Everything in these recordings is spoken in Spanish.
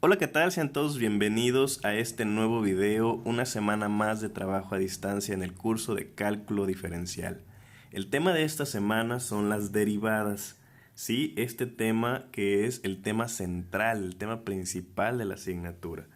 Hola, ¿qué tal? Sean todos bienvenidos a este nuevo video, una semana más de trabajo a distancia en el curso de cálculo diferencial. El tema de esta semana son las derivadas. Sí, este tema que es el tema central, el tema principal de la asignatura.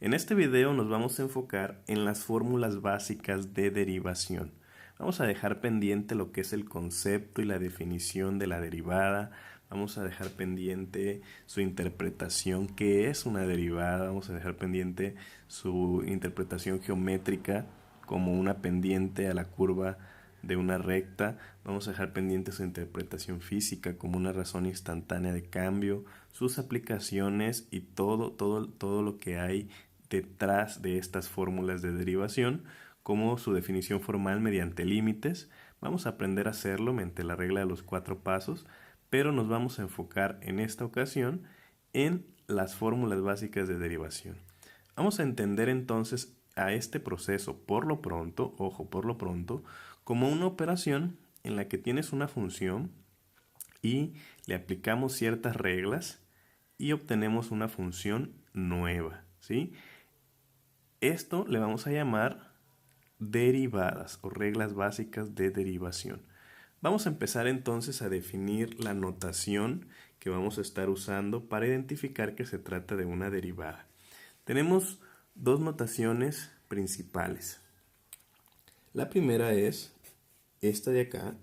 En este video nos vamos a enfocar en las fórmulas básicas de derivación. Vamos a dejar pendiente lo que es el concepto y la definición de la derivada. Vamos a dejar pendiente su interpretación, qué es una derivada. Vamos a dejar pendiente su interpretación geométrica como una pendiente a la curva de una recta. Vamos a dejar pendiente su interpretación física como una razón instantánea de cambio, sus aplicaciones y todo lo que hay detrás de estas fórmulas de derivación, como su definición formal mediante límites. Vamos a aprender a hacerlo mediante la regla de los 4 pasos, pero nos vamos a enfocar en esta ocasión en las fórmulas básicas de derivación. Vamos a entender entonces a este proceso por lo pronto, ojo, por lo pronto, como una operación en la que tienes una función y le aplicamos ciertas reglas y obtenemos una función nueva, ¿sí? Esto le vamos a llamar derivadas o reglas básicas de derivación. Vamos a empezar entonces a definir la notación que vamos a estar usando para identificar que se trata de una derivada. Tenemos dos notaciones principales. La primera es esta de acá.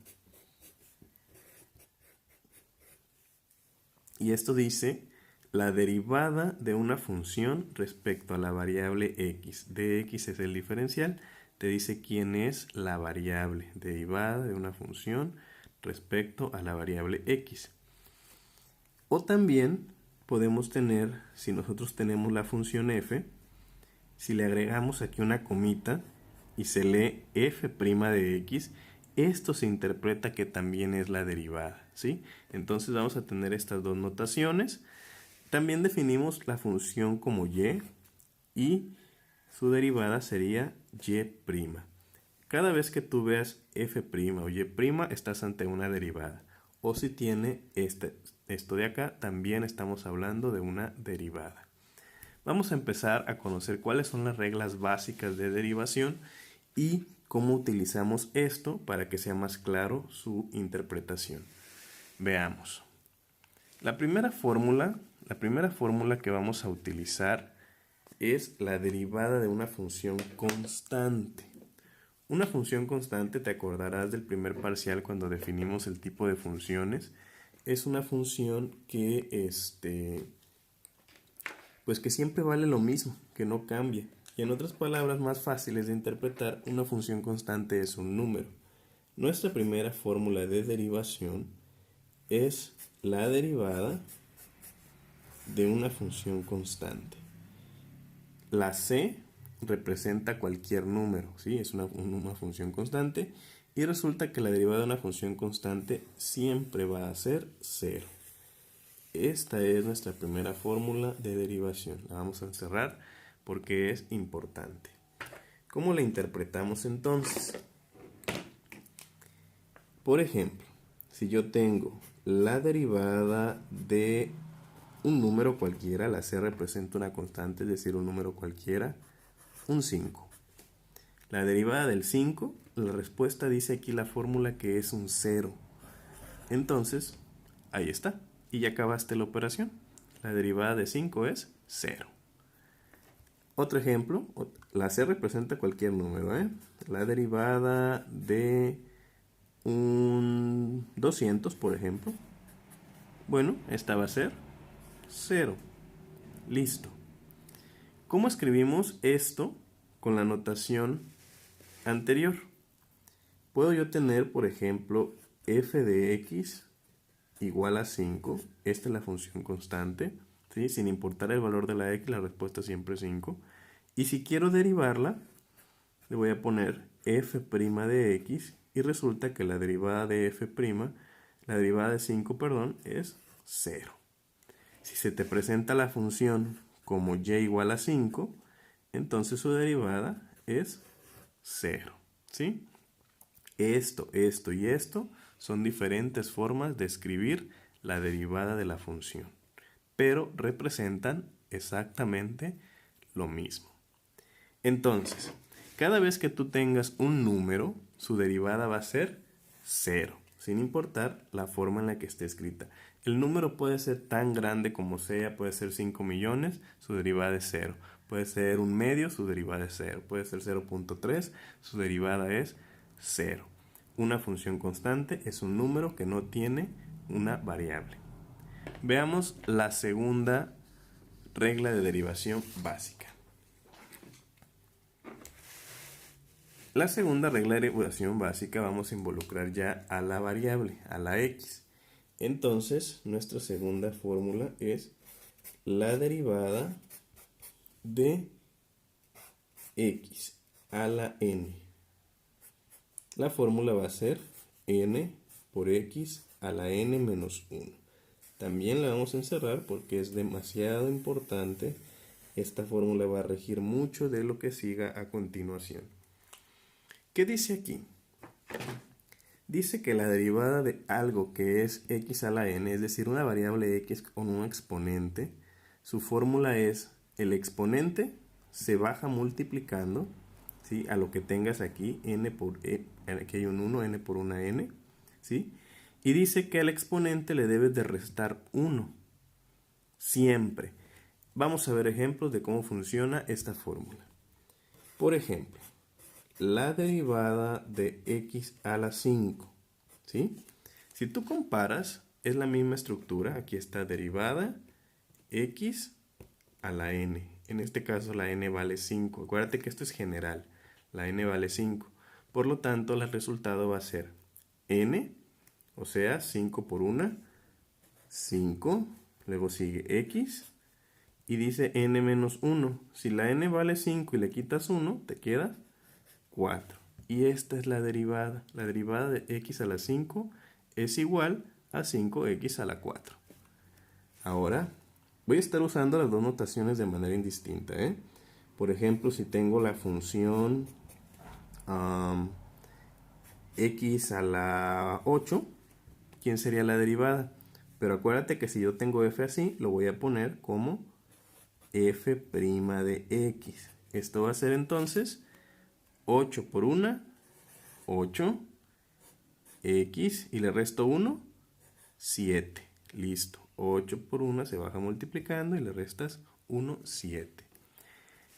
Y esto dice la derivada de una función respecto a la variable x. Dx es el diferencial. Te dice quién es la variable derivada de una función respecto a la variable x. O también podemos tener, si nosotros tenemos la función f, si le agregamos aquí una comita y se lee f' de x, esto se interpreta que también es la derivada, ¿sí? Entonces vamos a tener estas dos notaciones. También definimos la función como y su derivada sería y'. Cada vez que tú veas f' o y', estás ante una derivada. O si tiene esto de acá, también estamos hablando de una derivada. Vamos a empezar a conocer cuáles son las reglas básicas de derivación y cómo utilizamos esto para que sea más claro su interpretación. Veamos. La primera fórmula que vamos a utilizar es la derivada de una función constante. Una función constante, te acordarás del primer parcial cuando definimos el tipo de funciones, es una función que pues que siempre vale lo mismo, que no cambia. Y en otras palabras más fáciles de interpretar, una función constante es un número. Nuestra primera fórmula de derivación es la derivada de una función constante. La c representa cualquier número, ¿sí? Es una función constante y resulta que la derivada de una función constante siempre va a ser 0. Esta es nuestra primera fórmula de derivación. La vamos a encerrar porque es importante. ¿Cómo la interpretamos entonces? Por ejemplo, si yo tengo la derivada de un número cualquiera, la c representa una constante, es decir, un número cualquiera, un 5. La derivada del 5, la respuesta dice aquí la fórmula que es un 0. Entonces, ahí está. Y ya acabaste la operación. La derivada de 5 es 0. Otro ejemplo, la c representa cualquier número, ¿eh? La derivada de un 200, por ejemplo. Bueno, esta va a ser 0. Listo. ¿Cómo escribimos esto con la notación anterior? Puedo yo tener, por ejemplo, f de x igual a 5. Esta es la función constante, ¿sí? Sin importar el valor de la x, la respuesta siempre es 5. Y si quiero derivarla, le voy a poner f' de x y resulta que la derivada de f', la derivada de 5, perdón, es 0. Si se te presenta la función como y igual a 5, entonces su derivada es 0, ¿sí? Esto y esto son diferentes formas de escribir la derivada de la función. pero representan exactamente lo mismo. Entonces, cada vez que tú tengas un número, su derivada va a ser 0, sin importar la forma en la que esté escrita. El número puede ser tan grande como sea, puede ser 5 millones, su derivada es 0. Puede ser 1/2, su derivada es 0. Puede ser 0.3, su derivada es 0. Una función constante es un número que no tiene una variable. Veamos la segunda regla de derivación básica. La segunda regla de derivación básica vamos a involucrar ya a la variable, a la x. Entonces, nuestra segunda fórmula es la derivada de x a la n. La fórmula va a ser n por x a la n menos 1. También la vamos a encerrar porque es demasiado importante. Esta fórmula va a regir mucho de lo que siga a continuación. ¿Qué dice aquí? Dice que la derivada de algo que es x a la n, es decir, una variable x con un exponente, su fórmula es el exponente se baja multiplicando, ¿sí?, a lo que tengas aquí, n por aquí hay un 1, n por una n, ¿sí? Y dice que al exponente le debes de restar 1, siempre. Vamos a ver ejemplos de cómo funciona esta fórmula. Por ejemplo, la derivada de x a la 5, ¿sí? Si tú comparas, es la misma estructura. Aquí está derivada x a la n. En este caso la n vale 5. Acuérdate que esto es general. La n vale 5. Por lo tanto, el resultado va a ser n, o sea, 5 por 1, 5. Luego sigue x. Y dice n menos 1. Si la n vale 5 y le quitas 1, te queda 4. Y esta es la derivada. La derivada de x a la 5 es igual a 5x a la 4. Ahora, voy a estar usando las dos notaciones de manera indistinta, ¿eh? Por ejemplo, si tengo la función x a la 8, ¿quién sería la derivada? Pero acuérdate que si yo tengo f así, lo voy a poner como f' de x. Esto va a ser entonces 8 por 1, 8, x, y le resto 1, 7. Listo. 8 por 1 se baja multiplicando y le restas 1, 7.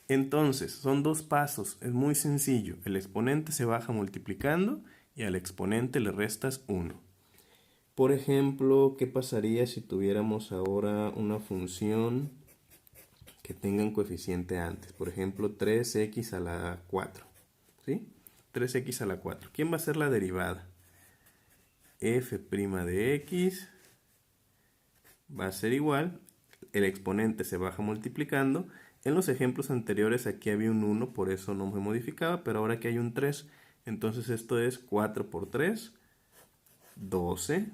Entonces, son dos pasos. Es muy sencillo. El exponente se baja multiplicando y al exponente le restas 1. Por ejemplo, ¿qué pasaría si tuviéramos ahora una función que tenga un coeficiente antes? Por ejemplo, 3x a la 4. ¿Sí? 3x a la 4. ¿Quién va a ser la derivada? F' de x va a ser igual, el exponente se baja multiplicando. En los ejemplos anteriores aquí había un 1, por eso no se modificaba, pero ahora que hay un 3, entonces esto es 4 por 3, 12,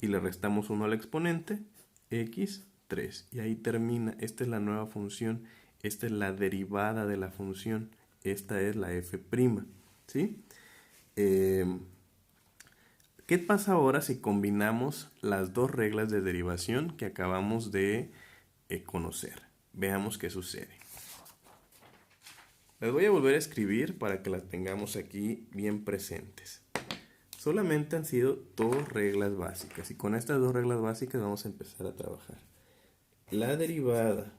y le restamos 1 al exponente, x, 3. Y ahí termina. Esta es la nueva función, esta es la derivada de la función, esta es la f', ¿sí? ¿Qué pasa ahora si combinamos las dos reglas de derivación que acabamos de conocer? Veamos qué sucede. Las voy a volver a escribir para que las tengamos aquí bien presentes. Solamente han sido dos reglas básicas y con estas dos reglas básicas vamos a empezar a trabajar. La derivada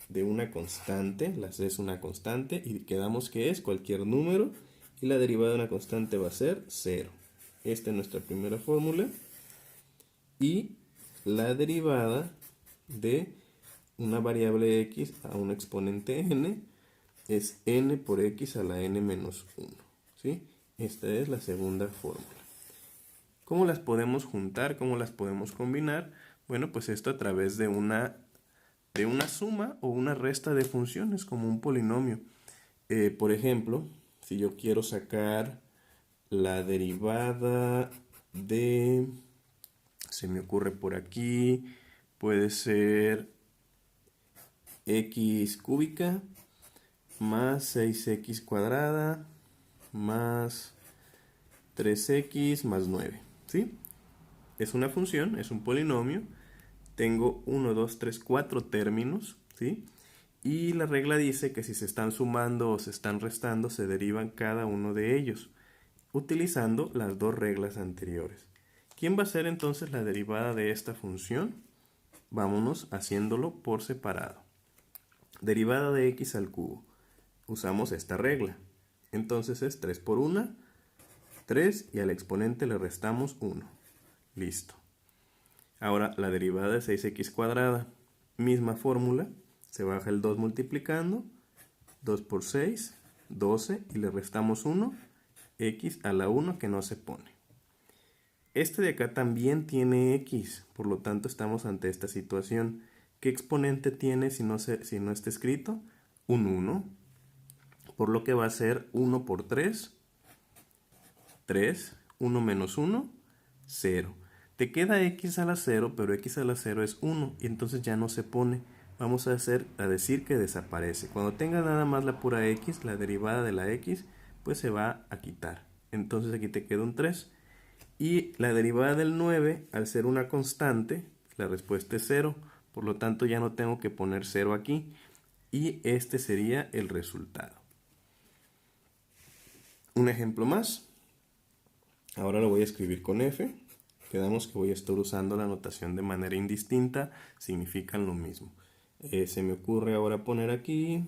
de una constante, la c es una constante y quedamos que es cualquier número, y la derivada de una constante va a ser 0. Esta es nuestra primera fórmula. Y la derivada de una variable x a un exponente n es n por x a la n menos 1. ¿Sí? Esta es la segunda fórmula. ¿Cómo las podemos juntar? ¿Cómo las podemos combinar? Bueno, pues esto a través de una suma o una resta de funciones, como un polinomio. Por ejemplo, si yo quiero sacar la derivada de, se me ocurre por aquí, puede ser x cúbica más 6x cuadrada más 3x más 9, ¿sí? Es una función, es un polinomio, tengo 1, 2, 3, 4 términos, ¿sí? Y la regla dice que si se están sumando o se están restando, se derivan cada uno de ellos, utilizando las dos reglas anteriores. ¿Quién va a ser entonces la derivada de esta función? Vámonos haciéndolo por separado. Derivada de x al cubo. Usamos esta regla. Entonces es 3 por 1, 3 y al exponente le restamos 1. Listo. Ahora la derivada de 6x cuadrada. Misma fórmula. Se baja el 2 multiplicando. 2 por 6, 12 y le restamos 1. X a la 1 que no se pone. Este de acá también tiene x, por lo tanto estamos ante esta situación. ¿Qué exponente tiene si no está escrito? Un 1, por lo que va a ser 1 por 3, 3, 1 menos 1, 0. Te queda x a la 0, pero x a la 0 es 1 y entonces ya no se pone. Vamos a decir que desaparece. Cuando tenga nada más la pura x, la derivada de la x, pues se va a quitar. Entonces aquí te queda un 3. Y la derivada del 9, al ser una constante, la respuesta es 0. Por lo tanto, ya no tengo que poner 0 aquí. Y este sería el resultado. Un ejemplo más. Ahora lo voy a escribir con f. Quedamos que voy a estar usando la notación de manera indistinta. Significan lo mismo. Se me ocurre ahora poner aquí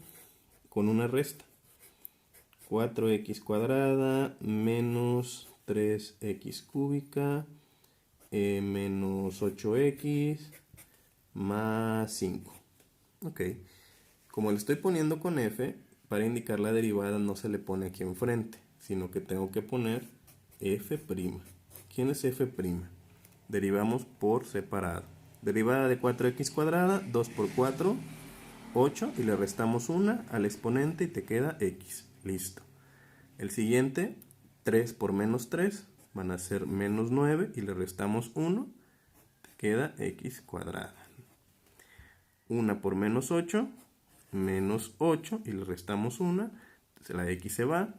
con una resta. 4x cuadrada menos 3x cúbica menos 8x más 5. Ok. Como le estoy poniendo con f, para indicar la derivada no se le pone aquí enfrente, sino que tengo que poner f'. ¿Quién es f'? Derivamos por separado. Derivada de 4x cuadrada, 2 por 4, 8 y le restamos 1 al exponente y te queda x. Listo. El siguiente, 3 por menos 3, van a ser menos 9 y le restamos 1, te queda x cuadrada. 1 por menos 8, menos 8 y le restamos 1, la x se va.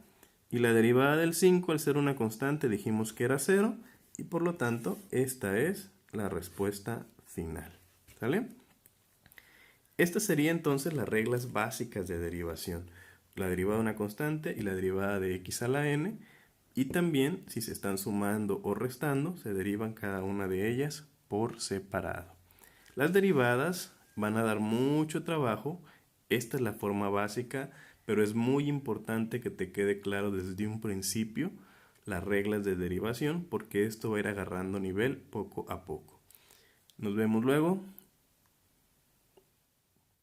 Y la derivada del 5, al ser una constante, dijimos que era 0 y por lo tanto esta es la respuesta final. ¿Sale? Estas serían entonces las reglas básicas de derivación. La derivada de una constante y la derivada de x a la n. Y también, si se están sumando o restando, se derivan cada una de ellas por separado. Las derivadas van a dar mucho trabajo. Esta es la forma básica, pero es muy importante que te quede claro desde un principio las reglas de derivación, porque esto va a ir agarrando nivel poco a poco. Nos vemos luego.